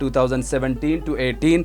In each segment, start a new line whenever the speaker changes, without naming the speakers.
2017 to 18।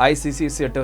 ICC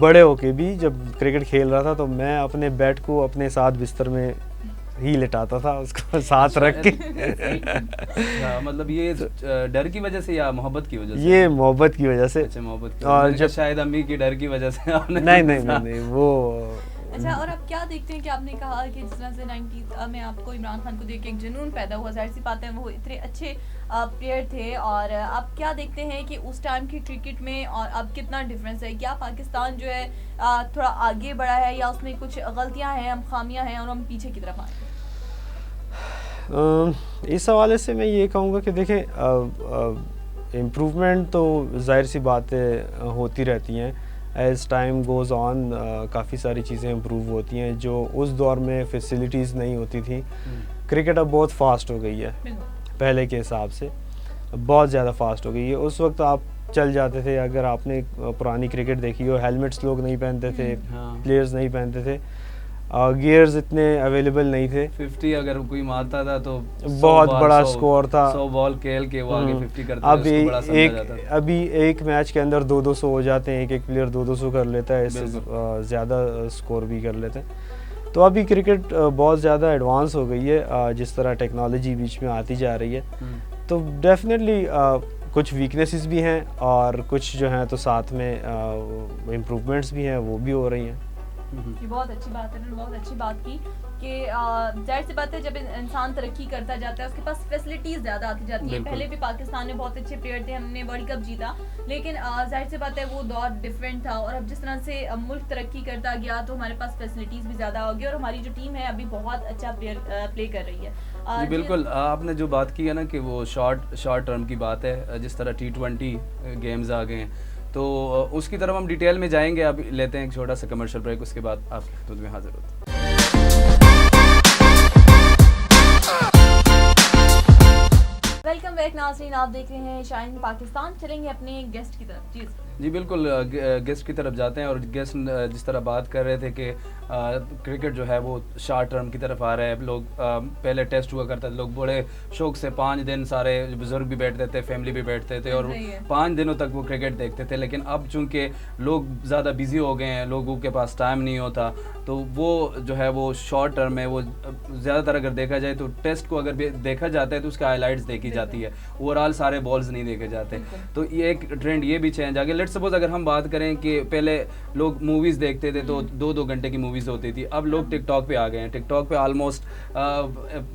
بڑے ہو کے بھی جب کرکٹ کھیل رہا تھا تو میں اپنے بیٹ کو اپنے ساتھ بستر میں ہی لٹاتا تھا اس کو ساتھ رکھ کے.
مطلب یہ ڈر کی وجہ سے یا محبت کی وجہ سے؟
یہ محبت کی وجہ سے.
اچھا محبت کی
اور
وجہ سے, شاید امی کی ڈر کی وجہ سے آپ نے.
نہیں وہ.
اچھا, اور آپ کیا دیکھتے ہیں کہ آپ نے کہا کہ جس طرح سے 90s میں آپ کو عمران خان کو دیکھ کے ایک جنون پیدا ہوا, ظاہر سی بات ہے وہ اتنے اچھے پلیئر تھے, اور آپ کیا دیکھتے ہیں کہ اس ٹائم کی کرکٹ میں اور اب کتنا ڈفرینس ہے؟ کیا پاکستان جو ہے تھوڑا آگے بڑھا ہے یا اس میں کچھ غلطیاں ہیں, ہم خامیاں ہیں اور ہم پیچھے کی طرف آئے؟
اس حوالے سے میں یہ کہوں گا کہ دیکھیں امپروومنٹ تو ظاہر سی باتیں ہوتی رہتی ہیں, ایز ٹائم گوز آن کافی ساری چیزیں امپروو ہوتی ہیں جو اس دور میں فیسلٹیز نہیں ہوتی تھیں. کرکٹ اب بہت فاسٹ ہو گئی ہے پہلے کے حساب سے, بہت زیادہ فاسٹ ہو گئی ہے. اس وقت آپ چل جاتے تھے, اگر آپ نے پرانی کرکٹ دیکھی ہو, ہیلمٹس لوگ نہیں پہنتے تھے, پلیئرز نہیں پہنتے تھے, گیئرز اتنے اویلیبل نہیں تھے.
50 اگر کوئی مارتا تھا تو
بہت بڑا اسکور تھا,
100 بال کھیل کے وہ آگے 50 کرتا تھا, اس کو بڑا سمجھا جاتا تھا.
ابھی ایک میچ کے اندر 200 ہو جاتے ہیں, ایک پلیئر 200 کر لیتا ہے, اس سے زیادہ اسکور بھی کر لیتے ہیں. تو ابھی کرکٹ بہت زیادہ ایڈوانس ہو گئی ہے جس طرح ٹیکنالوجی بیچ میں آتی جا رہی ہے. تو ڈیفینیٹلی کچھ ویکنیسز بھی ہیں اور کچھ جو ہیں تو ساتھ میں امپروومنٹس بھی ہیں, وہ بھی ہو رہی ہیں.
یہ بہت اچھی بات ہے, انہوں نے بہت اچھی بات کی کہ ظاہر سی بات ہے جب انسان ترقی کرتا جاتا ہے اس کے پاس فیسلٹیز زیادہ آتی جاتی ہیں. پہلے بھی پاکستان میں بہت اچھے پلیئر تھے, ہم نے ورلڈ کپ جیتا, لیکن ظاہر سی بات ہے وہ دور ڈفرینٹ تھا, اور اب جس طرح سے ملک ترقی کرتا گیا تو ہمارے پاس فیسلٹیز بھی زیادہ ہو گئی, اور ہماری جو ٹیم ہے ابھی بہت اچھا پلے کر رہی ہے.
جی بالکل, آپ نے جو بات کی ہے نا کہ وہ شارٹ ٹرم کی بات ہے, جس طرح T20 گیمز آ گئے ہیں, تو اس کی طرف ہم ڈیٹیل میں جائیں گے. اب لیتے ہیں ایک چھوٹا سا کمرشل بریک, اس کے بعد آپ کی خدمت میں حاضر ہوتے ہیں.
ویلکم بیک ناظرین, آپ دیکھ رہے ہیں شائن پاکستان. چلیں گے اپنے گیسٹ کی طرف.
جی بالکل, گیسٹ کی طرف جاتے ہیں. اور گیسٹ جس طرح بات کر رہے تھے کہ کرکٹ جو ہے وہ شارٹ ٹرم کی طرف آ رہا ہے. لوگ پہلے ٹیسٹ ہوا کرتا تھا, لوگ بڑے شوق سے 5 دن سارے بزرگ بھی بیٹھتے تھے, فیملی بھی بیٹھتے تھے, اور 5 دنوں تک وہ کرکٹ دیکھتے تھے. لیکن اب چونکہ لوگ زیادہ بزی ہو گئے ہیں, لوگوں کے پاس ٹائم نہیں ہوتا, تو وہ جو ہے وہ شارٹ ٹرم ہے. وہ زیادہ تر اگر دیکھا جائے تو ٹیسٹ کو اگر دیکھا جاتا ہے تو اس کا ہائی لائٹس دیکھی جاتی ہے, اوور آل سارے بالز نہیں دیکھے جاتے. تو یہ ایک ٹرینڈ یہ بھی چینج آ گیا. لیٹ سپوز اگر ہم بات کریں کہ پہلے لوگ موویز دیکھتے تھے تو 2-2 گھنٹے کی موویز ہوتی تھی, اب لوگ ٹک ٹاک پہ آ گئے ہیں. ٹک ٹاک پہ آلموسٹ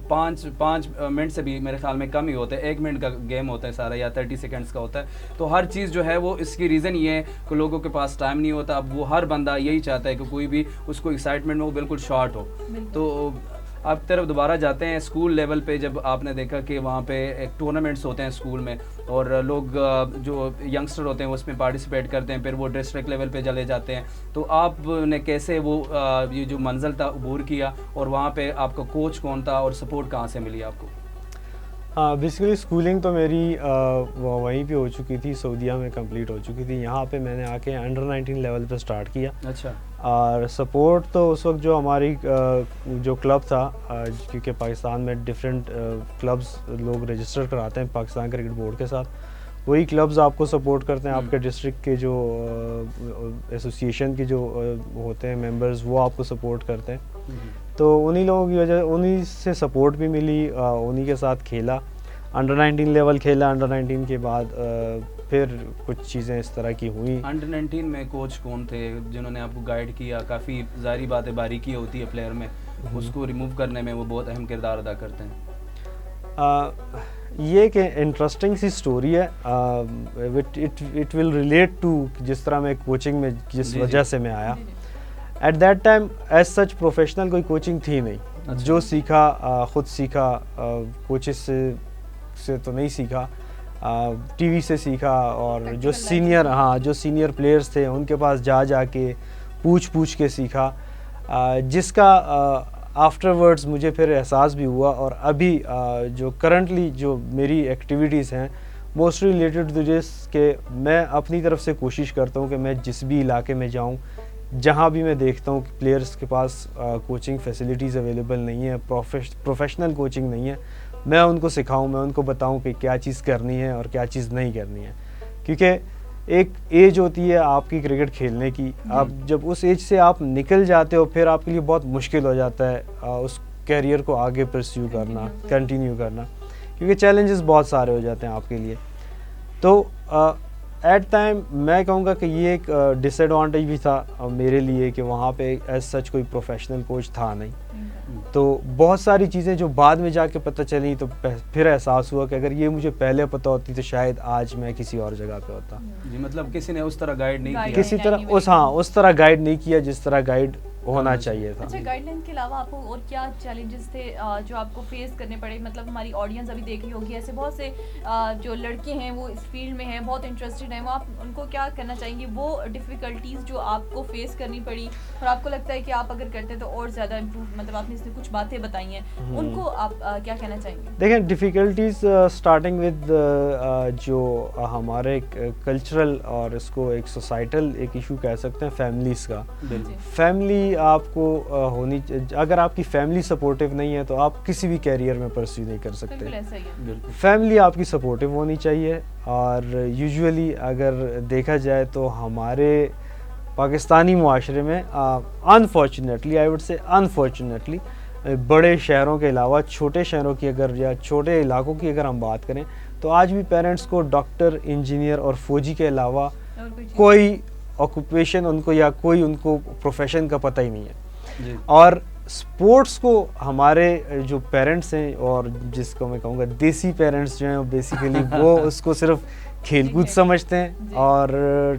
5 منٹ سے بھی میرے خیال میں کم ہی ہوتا ہے, 1 منٹ کا گیم ہوتا ہے سارا, یا 30 سیکنڈس کا ہوتا ہے. تو ہر چیز جو ہے وہ اس کی ریزن یہ ہے کہ لوگوں کے پاس ٹائم نہیں ہوتا. اب وہ ہر بندہ یہی چاہتا ہے کہ کوئی بھی اس کو ایکسائٹمنٹ میں وہ بالکل شارٹ ہو. تو آپ طرف دوبارہ جاتے ہیں اسکول لیول پہ, جب آپ نے دیکھا کہ وہاں پہ ایک ٹورنامنٹس ہوتے ہیں اسکول میں, اور لوگ جو ینگسٹر ہوتے ہیں وہ اس میں پارٹیسپیٹ کرتے ہیں, پھر وہ ڈسٹرکٹ لیول پہ چلے جاتے ہیں. تو آپ نے کیسے وہ یہ جو منزل تھا عبور کیا, اور وہاں پہ آپ کا کوچ کون تھا اور سپورٹ کہاں سے ملی آپ کو؟
ہاں, بیسیکلی اسکولنگ تو میری وہیں پہ ہو چکی تھی, سعودیہ میں کمپلیٹ ہو چکی تھی. یہاں پہ میں نے آ کے انڈر 19 لیول پہ اسٹارٹ کیا.
اچھا.
اور سپورٹ تو اس وقت جو ہماری جو کلب تھا, کیونکہ پاکستان میں ڈفرینٹ کلبز لوگ رجسٹر کراتے ہیں پاکستان کرکٹ بورڈ کے ساتھ, وہی کلبز آپ کو سپورٹ کرتے ہیں. آپ کے ڈسٹرکٹ کے جو ایسوسیشن کے جو ہوتے ہیں ممبرز, وہ آپ کو سپورٹ کرتے ہیں. تو انہی لوگوں کی وجہ, انہی سے سپورٹ بھی ملی, انہی کے ساتھ کھیلا, انڈر 19 لیول کھیلا. انڈر 19 کے بعد پھر کچھ چیزیں اس طرح کی ہوئیں.
انڈر 19 میں کوچ کون تھے جنہوں نے آپ کو گائیڈ کیا؟ کافی ظاہری بات ہے, باریکی ہوتی ہے پلیئر میں, اس کو ریموو کرنے میں وہ بہت اہم کردار ادا کرتے ہیں.
یہ کہ انٹرسٹنگ سی سٹوری ہے, اٹ ول ریلیٹ ٹو جس طرح میں کوچنگ میں جس وجہ سے میں آیا. At that time as such professional کوئی کوچنگ تھی نہیں. جو سیکھا خود سیکھا, کوچز سے تو نہیں سیکھا, ٹی وی سے سیکھا, اور جو سینئر پلیئرز تھے ان کے پاس جا کے پوچھ کے سیکھا, جس کا آفٹر ورڈز مجھے پھر احساس بھی ہوا. اور ابھی جو کرنٹلی جو میری ایکٹیویٹیز ہیں موسٹلی ریلیٹڈ ٹو دس, کہ میں اپنی طرف سے کوشش کرتا ہوں کہ میں جس بھی علاقے میں جاؤں, جہاں بھی میں دیکھتا ہوں کہ پلیئرز کے پاس کوچنگ فیسلٹیز اویلیبل نہیں ہے, پروفیشنل کوچنگ نہیں ہے, میں ان کو سکھاؤں, میں ان کو بتاؤں کہ کیا چیز کرنی ہے اور کیا چیز نہیں کرنی ہے. کیونکہ ایک ایج ہوتی ہے آپ کی کرکٹ کھیلنے کی, آپ جب اس ایج سے آپ نکل جاتے ہو پھر آپ کے لیے بہت مشکل ہو جاتا ہے اس کیریئر کو آگے پرسیو کرنا, کنٹینیو کرنا, کیونکہ چیلنجز بہت سارے ہو جاتے ہیں آپ کے لیے. تو ایٹ ٹائم میں کہوں گا کہ یہ ایک ڈس ایڈوانٹیج بھی تھا میرے لیے کہ وہاں پہ ایز سچ کوئی پروفیشنل کوچ تھا نہیں. تو بہت ساری چیزیں جو بعد میں جا کے پتہ چلیں تو پھر احساس ہوا کہ اگر یہ مجھے پہلے پتہ ہوتی تو شاید آج میں کسی اور جگہ پہ ہوتا.
جی مطلب کسی نے اس طرح گائیڈ نہیں کیا,
کسی طرح اس طرح گائیڈ نہیں کیا جس طرح گائیڈ ہونا چاہیے تھا.
اچھا, گائیڈ لائن کے علاوہ آپ کو اور کیا چیلنجز تھے جو آپ کو فیس کرنے پڑے؟ مطلب ہماری آڈینس ابھی دیکھ رہی ہوگی, ایسے بہت سے جو لڑکے ہیں وہ اس فیلڈ میں ہیں, بہت انٹرسٹڈ ہیں, وہ آپ ان کو کیا کرنا چاہیں گے؟ وہ ڈفیکلٹیز جو آپ کو فیس کرنی پڑی اور آپ کو لگتا ہے کہ آپ اگر کرتے تو اور زیادہ امپروو, مطلب آپ نے اس میں کچھ باتیں بتائی ہیں, ان کو آپ کیا کہنا چاہیں گے؟
دیکھیں ڈیفیکلٹیز اسٹارٹنگ ود جو ہمارے کلچرل اور اس کو ایک سوسائٹل ایک ایشو کہہ سکتے ہیں فیملیز کا. فیملی آپ کو ہونی, اگر آپ کی فیملی سپورٹیو نہیں ہے تو آپ کسی بھی کیریئر میں پرسیو نہیں کر سکتے. فیملی آپ کی سپورٹیو ہونی چاہیے. اور یوزولی اگر دیکھا جائے تو ہمارے پاکستانی معاشرے میں unfortunately, I would say unfortunately, بڑے شہروں کے علاوہ چھوٹے شہروں کی اگر یا چھوٹے علاقوں کی اگر ہم بات کریں تو آج بھی پیرنٹس کو ڈاکٹر, انجینئر اور فوجی کے علاوہ کوئی آکوپیشن ان کو یا کوئی ان کو پروفیشن کا پتہ ہی نہیں ہے. اور سپورٹس کو ہمارے جو پیرنٹس ہیں اور جس کو میں کہوں گا دیسی پیرنٹس جو ہیں بیسیکلی وہ اس کو صرف کھیل کود سمجھتے ہیں اور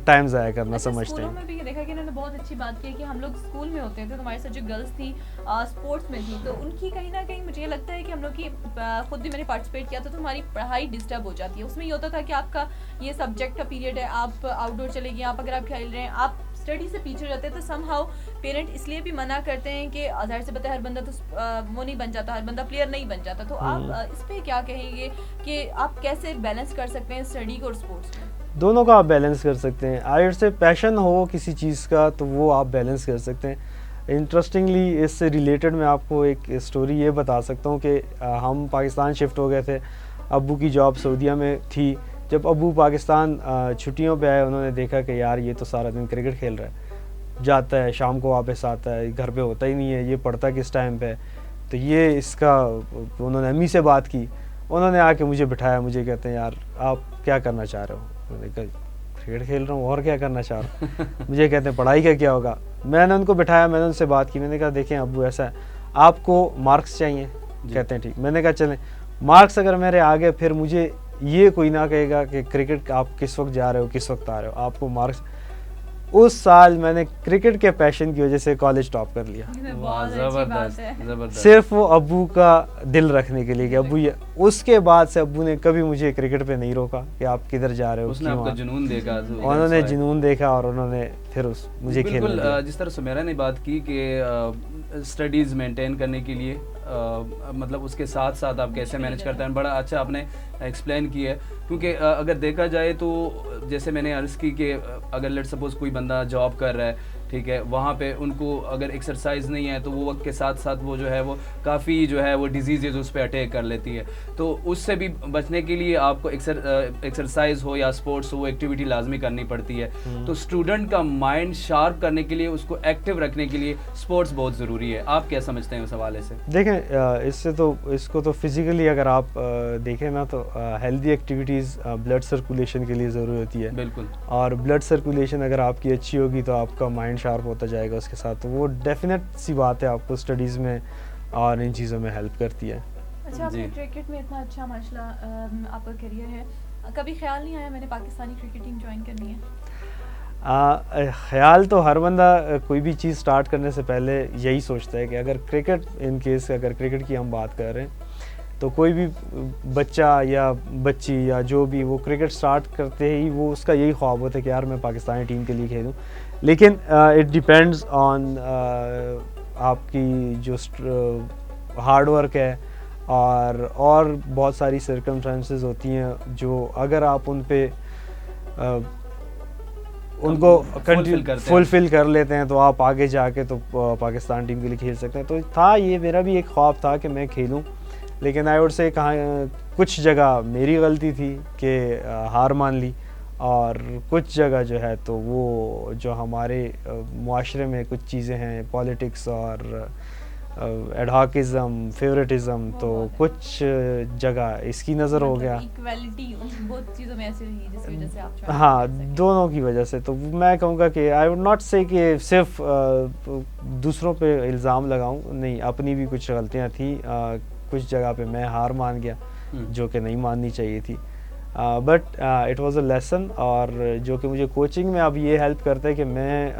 ٹائم ضائع کرنا سمجھتے ہیں.
میں بھی دیکھا کہ انہوں نے بہت اچھی بات کی کہ ہم لوگ اسکول میں ہوتے تھے تو ہمارے ساتھ جو گرلس تھیں اسپورٹس میں تھیں, تو ان کی کہیں نہ کہیں مجھے یہ لگتا ہے کہ ہم لوگ کی خود بھی میں نے پارٹیسپیٹ کیا تھا تو ہماری پڑھائی ڈسٹرب ہو جاتی ہے. اس میں یہ ہوتا تھا کہ آپ کا یہ سبجیکٹ کا پیریڈ ہے, آپ آؤٹ ڈور چلے گئے, آپ اگر آپ کھیل رہے ہیں, آپ اسٹڈی سے پیچھے رہتے ہیں, تو سم ہاؤ پیرنٹ اس لیے بھی منع کرتے ہیں کہ ظاہر سے پتہ ہے ہر بندہ تو وہ نہیں بن جاتا, ہر بندہ پلیئر نہیں بن جاتا. تو آپ اس پہ کیا کہیں گے کہ آپ کیسے بیلنس کر سکتے ہیں اسٹڈی کو اور اسپورٹس میں؟
دونوں کا آپ بیلنس کر سکتے ہیں. اگر سے پیشن ہو کسی چیز کا تو وہ آپ بیلنس کر سکتے ہیں. انٹرسٹنگلی اس سے ریلیٹڈ میں آپ کو ایک اسٹوری یہ بتا سکتا ہوں کہ ہم پاکستان شفٹ ہو گئے تھے, ابو کی جاب سعودیہ میں تھی. جب ابو پاکستان چھٹیوں پہ آئے انہوں نے دیکھا کہ یار یہ تو سارا دن کرکٹ کھیل رہا ہے, جاتا ہے شام کو واپس آتا ہے, گھر پہ ہوتا ہی نہیں ہے, یہ پڑھتا کس ٹائم پہ. تو یہ اس کا انہوں نے امی سے بات کی, انہوں نے آ کے مجھے بٹھایا, مجھے کہتے ہیں یار آپ کیا کرنا چاہ رہے ہو؟ میں نے کہا کرکٹ کھیل رہا ہوں, اور کیا کرنا چاہ رہا ہوں. مجھے کہتے ہیں پڑھائی کا کیا ہوگا؟ میں نے ان کو بٹھایا, میں نے ان سے بات کی, میں نے کہا دیکھیں ابو ایسا ہے, آپ کو مارکس چاہیے؟ کہتے ہیں ٹھیک. میں نے کہا چلیں مارکس اگر میرے آگے پھر مجھے یہ کوئی نہ کہے گا کہ کرکٹ آپ کس وقت جا رہے ہو کس وقت آ رہے ہو, آپ کو مارکس. اس سال میں نے کرکٹ کے پیشن کی وجہ سے کالج ٹاپ کر لیا, صرف وہ ابو کا دل رکھنے کے لیے کہ ابو یہ. اس کے بعد سے ابو نے کبھی مجھے کرکٹ پہ نہیں روکا کہ آپ کدھر جا رہے ہو.
اس نے آپ کا جنون دیکھا,
انہوں نے جنون دیکھا اور انہوں نے پھر مجھے کھیلنے دیا.
جس طرح سمیرا نے بات کی کہ اسٹڈیز مینٹین کرنے کے لیے مطلب اس کے ساتھ ساتھ آپ کیسے مینیج کرتے ہیں, بڑا اچھا آپ نے ایکسپلین کی ہے. کیونکہ اگر دیکھا جائے تو جیسے میں نے عرض کی کہ اگر لیٹ سپوز کوئی بندہ جاب کر رہا ہے, ٹھیک ہے, وہاں پہ ان کو اگر ایکسرسائز نہیں ہے تو وہ وقت کے ساتھ ساتھ وہ جو ہے وہ کافی جو ہے وہ ڈیزیزز اس پہ اٹیک کر لیتی ہے. تو اس سے بھی بچنے کے لیے آپ کو ایکسرسائز ہو یا اسپورٹس ہو وہ ایکٹیویٹی لازمی کرنی پڑتی ہے. تو اسٹوڈنٹ کا مائنڈ شارپ کرنے کے لیے, اس کو ایکٹیو رکھنے کے لیے اسپورٹس بہت ضروری ہے. آپ کیا سمجھتے ہیں اس حوالے سے؟
دیکھیں اس کو تو فزیکلی اگر آپ دیکھیں نا تو ہیلدی ایکٹیویٹیز بلڈ سرکولیشن کے لیے ضروری ہوتی ہے.
بالکل.
اور بلڈ سرکولیشن اگر آپ کی اچھی ہوگی تو آپ کا مائنڈ شارپ ہوتا جائے گا اس کے ساتھ, تو وہ ڈیفینیٹ سی بات ہے آپ کو اسٹڈیز میں اور ان چیزوں میں ہیلپ کرتی ہے.
اچھا, آپ نے کرکٹ میں اتنا اچھا ماشاء اللہ آپ کا کیریئر ہے, کبھی خیال نہیں آیا میں نے پاکستانی کرکٹ ٹیم جوائن کرنی ہے؟
خیال تو ہر بندہ کوئی بھی چیز سٹارٹ کرنے سے پہلے یہی سوچتا ہے کہ اگر کرکٹ ان کیس اگر کرکٹ کی ہم بات کر رہے ہیں تو کوئی بھی بچہ یا بچی یا جو بھی وہ کرکٹ سٹارٹ کرتے ہی وہ اس کا یہی خواب ہوتا ہے کہ یار میں پاکستانی ٹیم کے لیے کھیلوں. لیکن اٹ ڈیپینڈز آن آپ کی جو ہارڈ ورک ہے اور بہت ساری سرکمسٹانسز ہوتی ہیں جو اگر آپ ان پہ ان کو فلفل کر لیتے ہیں تو آپ آگے جا کے تو پاکستان ٹیم کے لیے کھیل سکتے ہیں. تو تھا یہ میرا بھی ایک خواب تھا کہ میں کھیلوں, لیکن آئی وڈ سے کچھ جگہ میری غلطی تھی کہ ہار مان لی اور کچھ جگہ جو ہے تو وہ جو ہمارے معاشرے میں کچھ چیزیں ہیں پالیٹکس اور ایڈہاکزم فیوریٹزم تو کچھ جگہ اس کی نظر ہو گیا
ایکویلٹی بہت چیزوں میں ایسی رہی جس کی وجہ سے آپ
ہاں دونوں کی وجہ سے. تو میں کہوں گا کہ آئی وڈ ناٹ سے کہ صرف دوسروں پہ الزام لگاؤں, نہیں اپنی بھی کچھ غلطیاں تھیں, کچھ جگہ پہ میں ہار مان گیا جو کہ نہیں ماننی چاہیے تھی, but it was a lesson, اور جو کہ مجھے کوچنگ میں اب یہ ہیلپ کرتا ہے کہ میں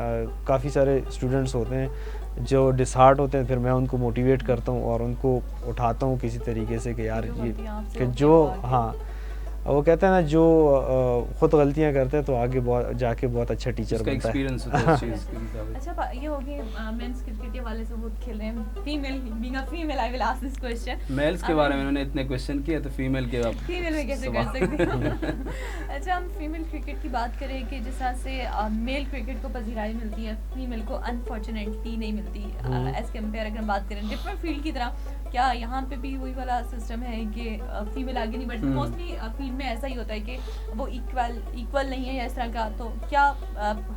کافی سارے اسٹوڈنٹس ہوتے ہیں جو ڈسہارٹ ہوتے ہیں, پھر میں ان کو موٹیویٹ کرتا ہوں اور ان کو اٹھاتا ہوں کسی طریقے سے کہ یار یہ کہ جو ہاں وہ کہتے ہیں نا جو خود غلطیاں کرتے ہیں تو آگے جا کے بہت اچھا ٹیچر بنتا ہے.
اچھا یہ ہوگی مینس کرکٹ کے والے سے وہ کھیل رہے ہیں, female being a female I will ask this question.
Males کے بارے میں انہوں نے اتنے کوسچن کیے تو فیمیل کے
فیمیل میں کیسے کر سکتے ہیں. اچھا ہم فیمیل کرکٹ کی بات کریں کہ جس طرح سے میل کرکٹ کو پذیرائی ملتی ہے فیمیل کو انفارچونیٹلی نہیں ملتی ایز کمپیئر اگر ہم بات کریں ڈفرنٹ فیلڈ کی طرح, کیا یہاں پہ بھی وہی والا سسٹم ہے کہ فیمیل آگے نہیں بڑھتی؟ موسٹلی فیلڈ میں ایسا ہی ہوتا ہے کہ وہ ایکول نہیں ہے یا اس طرح کا, تو کیا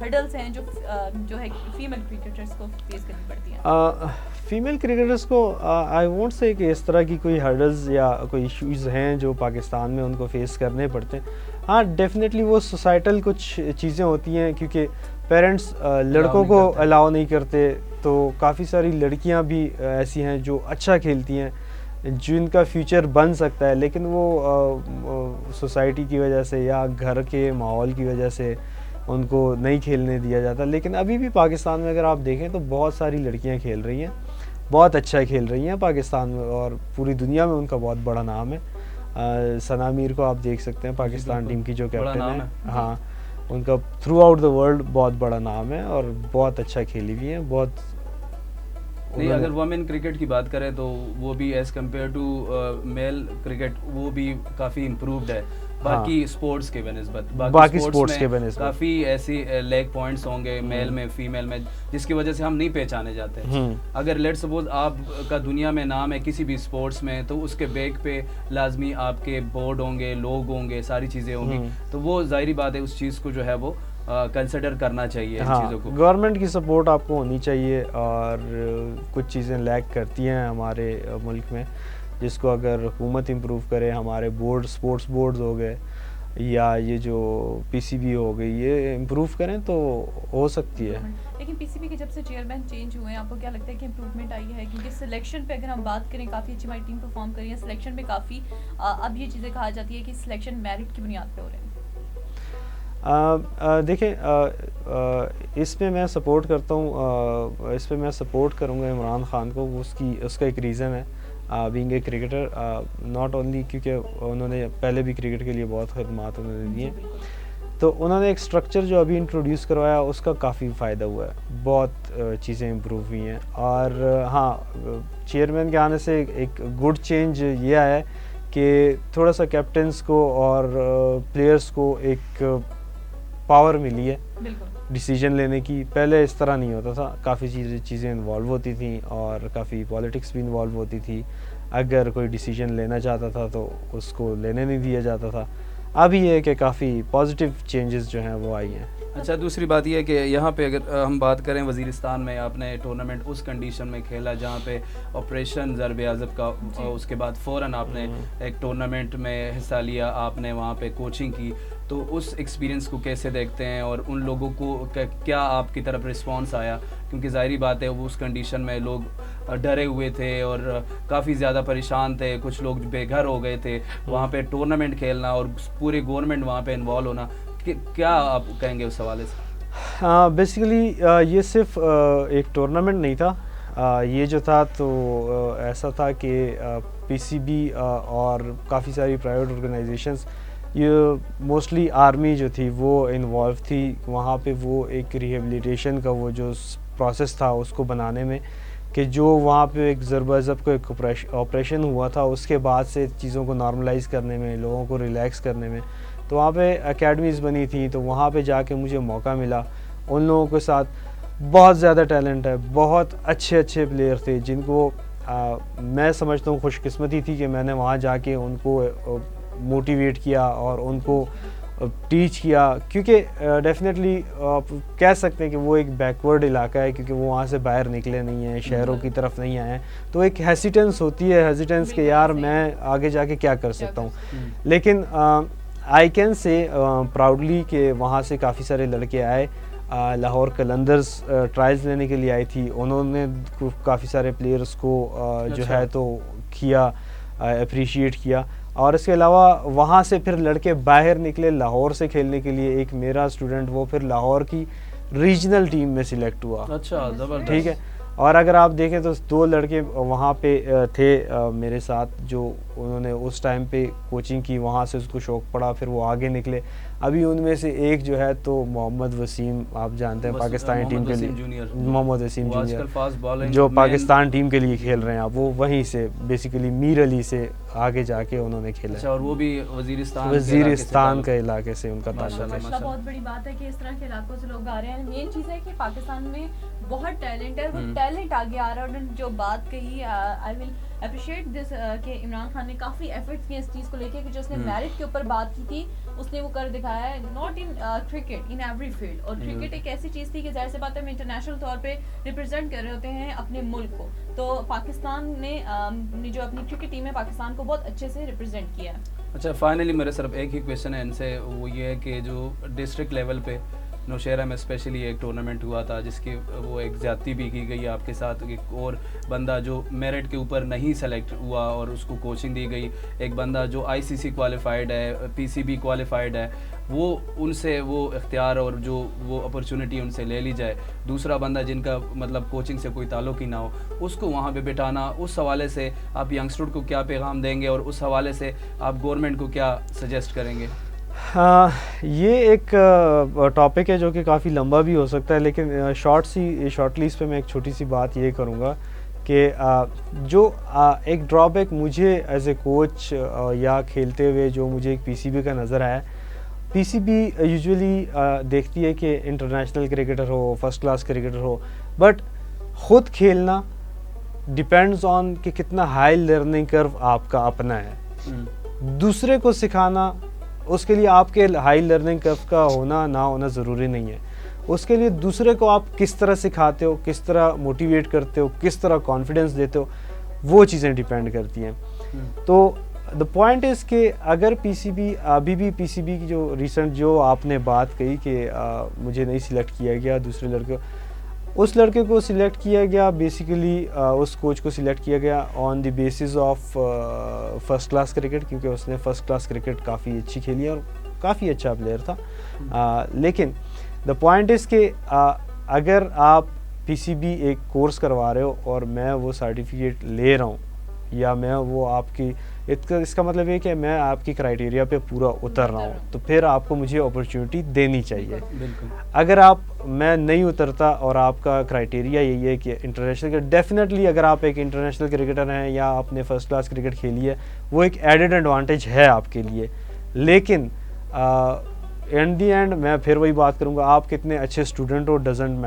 ہرڈلس ہیں جو ہے فیمیل کرکٹرس کو فیس کرنی پڑتی ہیں؟
فیمیل کرکٹرس کو آئی وونٹ سے کہ اس طرح کی کوئی ہرڈلز یا کوئی ایشوز ہیں جو پاکستان میں ان کو فیس کرنے پڑتے ہیں. ہاں ڈیفینیٹلی وہ سوسائٹل کچھ چیزیں ہوتی ہیں کیونکہ پیرنٹس لڑکوں کو الاؤ نہیں کرتے, تو کافی ساری لڑکیاں بھی ایسی ہیں جو اچھا کھیلتی ہیں جن کا فیوچر بن سکتا ہے, لیکن وہ سوسائٹی کی وجہ سے یا گھر کے ماحول کی وجہ سے ان کو نہیں کھیلنے دیا جاتا. لیکن ابھی بھی پاکستان میں اگر آپ دیکھیں تو بہت ساری لڑکیاں کھیل رہی ہیں, بہت اچھا کھیل رہی ہیں پاکستان میں, اور پوری دنیا میں ان کا بہت بڑا نام ہے. ثنا میر کو آپ دیکھ سکتے ہیں پاکستان ٹیم کی جو کیپٹن ہے, ہاں ان کا تھرو آؤٹ دا ورلڈ بہت بڑا نام ہے اور بہت اچھا کھیلی ہوئی ہیں. بہت
نہیں, اگر وومن کرکٹ کی بات کریں تو وہ بھی as compare to male cricket وہ بھی کافی امپرووڈ ہے باقی اسپورٹس کے بنسبت. باقی اسپورٹس کے بنسبت کافی ایسی لیگ پوائنٹس ہوں گے میل میں فیمیل میں جس کی وجہ سے ہم نہیں پہچانے جاتے. اگر لیٹ سپوز آپ کا دنیا میں نام ہے کسی بھی اسپورٹس میں تو اس کے بیک پہ لازمی آپ کے بورڈ ہوں گے, لوگ ہوں گے, ساری چیزیں ہوں گی, تو وہ ظاہری بات ہے اس چیز کو جو ہے وہ کنسیڈر کرنا چاہیے. ان چیزوں کو
گورنمنٹ کی سپورٹ آپ کو ہونی چاہیے, اور کچھ چیزیں لیک کرتی ہیں ہمارے ملک میں جس کو اگر حکومت امپروو کرے, ہمارے بورڈ اسپورٹس بورڈز ہو گئے یا یہ جو پی سی بی ہو گئی یہ امپروو کریں تو ہو سکتی ہے.
لیکن پی سی بی کے جب سے چیئرمین چینج ہوئے ہیں آپ کو کیا لگتا ہے کہ امپروومنٹ آئی ہے؟ کیونکہ سلیکشن پہ اگر ہم بات کریں کافی اچھی ہماری ٹیم پرفارم کر رہی ہے سلیکشن پہ کافی, اب یہ چیزیں کہا جاتی ہے کہ سلیکشن میرٹ کی بنیاد پہ ہو رہے ہیں.
دیکھیں اس پہ میں سپورٹ کرتا ہوں, اس پہ میں سپورٹ کروں گا عمران خان کو. اس کا ایک ریزن ہے being a cricketer, not only کیونکہ انہوں نے پہلے بھی کرکٹ کے لیے بہت خدمات انہوں نے دی ہیں, تو انہوں نے ایک اسٹرکچر جو ابھی انٹروڈیوس کروایا اس کا کافی فائدہ ہوا ہے, بہت چیزیں امپروو ہوئی ہیں. اور ہاں چیئرمین کے آنے سے ایک گڈ چینج یہ آیا ہے کہ تھوڑا سا کیپٹنس کو اور پلیئرس کو ایک پاور ملی ہے ڈیسیجن لینے کی. پہلے اس طرح نہیں ہوتا تھا, کافی چیزیں انوالو ہوتی تھیں اور کافی پالیٹکس بھی انوالو ہوتی تھی. اگر کوئی ڈیسیجن لینا چاہتا تھا تو اس کو لینے نہیں دیا جاتا تھا. اب یہ ہے کہ کافی پازیٹیو چینجز جو ہیں وہ آئی ہیں.
اچھا دوسری بات یہ ہے کہ یہاں پہ اگر ہم بات کریں وزیرستان میں آپ نے ٹورنامنٹ اس کنڈیشن میں کھیلا جہاں پہ آپریشن ضرب عضب کا, اس کے بعد فوراً آپ نے ایک ٹورنامنٹ میں حصہ لیا, آپ نے وہاں پہ کوچنگ کی, تو اس ایکسپیرینس کو کیسے دیکھتے ہیں اور ان لوگوں کو کیا آپ کی طرف رسپانس آیا؟ کیونکہ ظاہری بات ہے وہ اس کنڈیشن میں لوگ ڈرے ہوئے تھے اور کافی زیادہ پریشان تھے, کچھ لوگ بے گھر ہو گئے تھے. وہاں پہ ٹورنامنٹ کھیلنا اور پوری گورنمنٹ وہاں پہ انوالو ہونا, کیا آپ کہیں گے اس حوالے سے؟
ہاں بیسیکلی یہ صرف ایک ٹورنامنٹ نہیں تھا, یہ جو تھا تو ایسا تھا کہ پی سی بی اور کافی ساری پرائیویٹ آرگنائزیشنز, یہ موسٹلی آرمی جو تھی وہ انوالو تھی وہاں پہ. وہ ایک ریہیبلیٹیشن کا وہ جو پروسیس تھا اس کو بنانے میں, کہ جو وہاں پہ ایک ضرب عضب کا ایک آپریشن ہوا تھا اس کے بعد سے چیزوں کو نارملائز کرنے میں, لوگوں کو ریلیکس کرنے میں, تو وہاں پہ اکیڈمیز بنی تھیں. تو وہاں پہ جا کے مجھے موقع ملا ان لوگوں کے ساتھ. بہت زیادہ ٹیلنٹ ہے, بہت اچھے پلیئر تھے جن کو میں سمجھتا ہوں خوش قسمتی تھی کہ میں نے وہاں جا کے ان کو موٹیویٹ کیا اور ان کو ٹیچ کیا, کیونکہ ڈیفینیٹلی آپ کہہ سکتے ہیں کہ وہ ایک بیکورڈ علاقہ ہے, کیونکہ وہ وہاں سے باہر نکلے نہیں ہیں, شہروں کی طرف نہیں آئے ہیں, تو ایک ہیسیٹنس ہوتی ہے, ہیسیٹنس کہ یار میں آگے جا کے کیا کر سکتا ہوں. لیکن آئی کین سے پراؤڈلی کہ وہاں سے کافی سارے لڑکے آئے, لاہور قلندرز ٹرائلز لینے کے لیے آئی تھی, انہوں نے کافی سارے پلیئرز کو جو ہے تو کیا, اپریشیٹ کیا. اور اس کے علاوہ وہاں سے پھر لڑکے باہر نکلے لاہور سے کھیلنے کے لیے. ایک میرا اسٹوڈنٹ وہ پھر لاہور کی ریجنل ٹیم میں سلیکٹ ہوا.
اچھا زبردست.
ٹھیک ہے, اور اگر آپ دیکھیں تو 2 لڑکے وہاں پہ تھے میرے ساتھ, جو انہوں نے اس ٹائم پہ کوچنگ کی, وہاں سے اس کو شوق پڑا, پھر وہ آگے نکلے. ابھی ان میں سے ایک جو ہے تو محمد وسیم, آپ جانتے ہیں پاکستانی ٹیم کے لیے, محمد وسیم جونیئر جو پاکستان ٹیم کے لیے کھیل رہے ہیں, آپ وہ وہیں سے بیسیکلی میر علی سے آگے جا کے انہوں نے کھیلا.
اور وہ بھی وزیرستان
کے علاقے سے ان کا تعلق ہے.
بہت بڑی بات ہے کہ اس طرح کے علاقوں سے لوگ آ رہے ہیں. مین چیز ہے کہ پاکستان میں بہت ٹیلنٹ ہے, وہ ٹیلنٹ آگے آ رہا ہے. اور جو بات کہی, آئی ول اپریشیٹ دس کہ عمران خان نے کافی ایفرٹس کیے اس چیز کو لے کے, کہ جو اس نے میرٹ کے اوپر بات کی تھی اس نے وہ کر دکھایا ہے. Not in cricket, in every field. اور کرکٹ ایک ایسی چیز تھی کہ ظاہر سی بات ہے ہم انٹرنیشنل طور پہ ریپرزینٹ کر رہے ہوتے ہیں اپنے ملک کو, تو پاکستان نے جو اپنی کرکٹ ٹیم ہے پاکستان کو بہت اچھے سے ریپرزینٹ کیا ہے.
اچھا, فائنلی میرے صرف ایک ہی کویشچن ہے ان سے, وہ یہ ہے کہ جو ڈسٹرکٹ لیول پہ نوشہرہ میں اسپیشلی ایک ٹورنامنٹ ہوا تھا جس کی وہ ایک زیادتی بھی کی گئی آپ کے ساتھ, ایک اور بندہ جو میرٹ کے اوپر نہیں سلیکٹ ہوا اور اس کو کوچنگ دی گئی, ایک بندہ جو ICC کوالیفائڈ ہے, PCB کوالیفائڈ ہے, وہ ان سے وہ اختیار اور جو وہ اپرچونٹی ان سے لے لی جائے, دوسرا بندہ جن کا مطلب کوچنگ سے کوئی تعلق ہی نہ ہو اس کو وہاں پہ بٹھانا, اس حوالے سے آپ ینگسٹر کو کیا پیغام دیں گے اور اس حوالے سے آپ گورنمنٹ کو کیا سجیسٹ کریں گے؟
یہ ایک ٹاپک ہے جو کہ کافی لمبا بھی ہو سکتا ہے, لیکن شارٹلی اس پہ میں ایک چھوٹی سی بات یہ کروں گا کہ جو ایک ڈرا بیک مجھے ایز اے کوچ یا کھیلتے ہوئے جو مجھے ایک PCB کا نظر آیا, PCB یوزولی دیکھتی ہے کہ international cricketer who, first class cricketer who, but خود کھیلنا ڈپینڈز آن کہ کتنا ہائی لرننگ کرو آپ کا اپنا ہے. دوسرے کو سکھانا, اس کے لیے آپ کے ہائی لرننگ کرو کا ہونا نہ ہونا ضروری نہیں ہے. اس کے لیے دوسرے کو آپ کس طرح سکھاتے ہو, کس طرح موٹیویٹ کرتے ہو, کس طرح کانفیڈنس دیتے ہو, وہ چیزیں ڈیپینڈ کرتی ہیں. تو دا پوائنٹ از کہ اگر PCB ابھی بھی PCB کی جو ریسنٹ جو آپ نے بات کہی کہ مجھے نہیں سلیکٹ کیا گیا, دوسرے لڑکے, اس لڑکے کو سلیکٹ کیا گیا بیسیکلی, اس کوچ کو سلیکٹ کیا گیا on the basis of first class cricket, کیونکہ اس نے فرسٹ کلاس کرکٹ کافی اچھی کھیلی اور کافی اچھا پلیئر تھا. لیکن دا پوائنٹ از کہ اگر آپ PCB ایک کورس کروا رہے ہو اور میں وہ سرٹیفکیٹ لے رہا ہوں, یا میں وہ آپ کی اس کا مطلب یہ کہ میں آپ کی کرائٹیریا پہ پورا اتر رہا ہوں, تو پھر آپ کو مجھے اپرچونٹی دینی چاہیے. اگر میں نہیں اترتا اور آپ کا کرائٹیریا یہی ہے کہ انٹرنیشنل کرکٹ, ڈیفینیٹلی اگر آپ ایک انٹرنیشنل کرکٹر ہیں یا آپ نے فرسٹ کلاس کرکٹ کھیلی ہے, وہ ایک ایڈڈ ایڈوانٹیج ہے آپ کے لیے. لیکن ان دی اینڈ میں پھر وہی بات کروں گا, آپ کتنے اچھے اسٹوڈنٹ ہو ڈزنٹ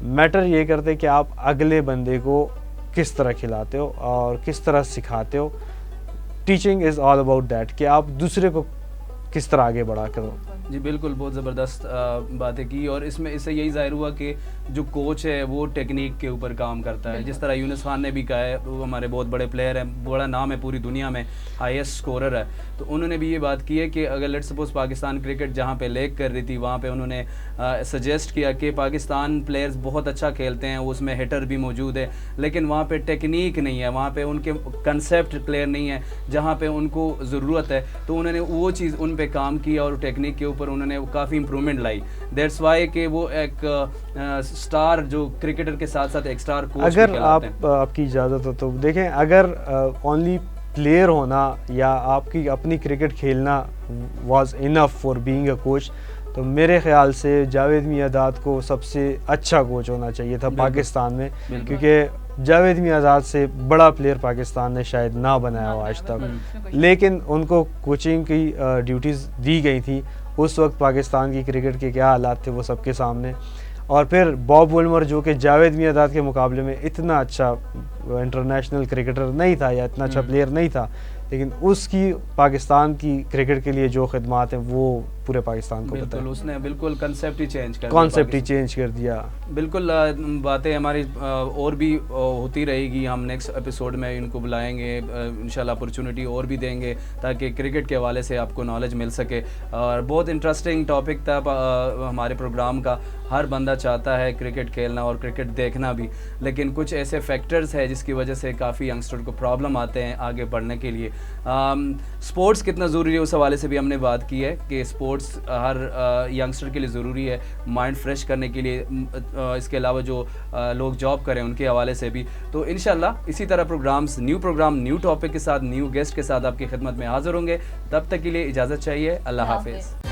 میٹر یہ کرتے کہ آپ اگلے بندے کو کس طرح کھلاتے ہو اور کس طرح سکھاتے ہو. Teaching is all about that کہ آپ دوسرے کو کس طرح آگے بڑھا کرو.
جی بالکل, بہت زبردست باتیں کی, اور اس سے یہی ظاہر ہوا کہ جو کوچ ہے وہ ٹیکنیک کے اوپر کام کرتا ہے. جس طرح یونس خان نے بھی کہا ہے, وہ ہمارے بہت بڑے پلیئر ہیں, بڑا نام ہے پوری دنیا میں, ہائیسٹ اسکورر ہے, تو انہوں نے بھی یہ بات کی ہے کہ اگر لیٹ سپوز پاکستان کرکٹ جہاں پہ لیگ کر رہی تھی وہاں پہ انہوں نے سجیسٹ کیا کہ پاکستان پلیئرز بہت اچھا کھیلتے ہیں, اس میں ہٹر بھی موجود ہے, لیکن وہاں پہ ٹیکنیک نہیں ہے, وہاں پہ ان کے کنسیپٹ کلیئر نہیں ہے جہاں پہ ان کو ضرورت ہے. تو انہوں نے وہ چیز ان پہ کام کیا اور ٹیکنیک کے اوپر انہوں نے کافی امپرومنٹ لائی. دیٹس وائی کہ وہ ایک اسٹار جو کرکٹر کے ساتھ ساتھ ایک اسٹار کوچ بھی کہلاتے ہیں.
اگر آپ کی اجازت ہو تو دیکھیں, اگر اونلی پلیئر ہونا یا آپ کی اپنی کرکٹ کھیلنا was enough for being a coach, تو میرے خیال سے جاوید میاں داد کو سب سے اچھا کوچ ہونا چاہیے تھا پاکستان میں, کیونکہ جاوید میاں داد سے بڑا پلیئر پاکستان نے شاید نہ بنایا ہو آج تک. لیکن ان کو کوچنگ کی ڈیوٹیز دی گئی تھیں. اس وقت پاکستان کی کرکٹ کے کیا حالات تھے وہ سب کے سامنے. اور پھر باب وولمر جو کہ جاوید میاں داد کے مقابلے میں اتنا اچھا انٹرنیشنل کرکٹر نہیں تھا یا اتنا اچھا پلیئر نہیں تھا, لیکن اس کی پاکستان کی کرکٹ کے لیے جو خدمات ہیں وہ پورے پاکستان کو پتہ
بالکل
ہے.
اس نے بالکل کنسیپٹ ہی چینج کر
کانسیپٹ ہی چینج کر دیا.
بالکل باتیں ہماری اور بھی ہوتی رہے گی. ہم نیکسٹ ایپیسوڈ میں ان کو بلائیں گے انشاءاللہ, اپرچونٹی اور بھی دیں گے تاکہ کرکٹ کے حوالے سے آپ کو نالج مل سکے. اور بہت انٹرسٹنگ ٹاپک تھا ہمارے پروگرام کا. ہر بندہ چاہتا ہے کرکٹ کھیلنا اور کرکٹ دیکھنا بھی, لیکن کچھ ایسے فیکٹرز ہیں جس کی وجہ سے کافی ینگسٹر کو پرابلم آتے ہیں آگے بڑھنے کے لیے. سپورٹس کتنا ضروری ہے اس حوالے سے بھی ہم نے بات کی ہے کہ سپورٹس ہر ینگسٹر کے لیے ضروری ہے, مائنڈ فریش کرنے کے لیے. اس کے علاوہ جو لوگ جاب کریں ان کے حوالے سے بھی. تو انشاءاللہ اسی طرح پروگرام نیو ٹاپک کے ساتھ, نیو گیسٹ کے ساتھ آپ کی خدمت میں حاضر ہوں گے. تب تک کے لیے اجازت چاہیے. اللہ حافظ.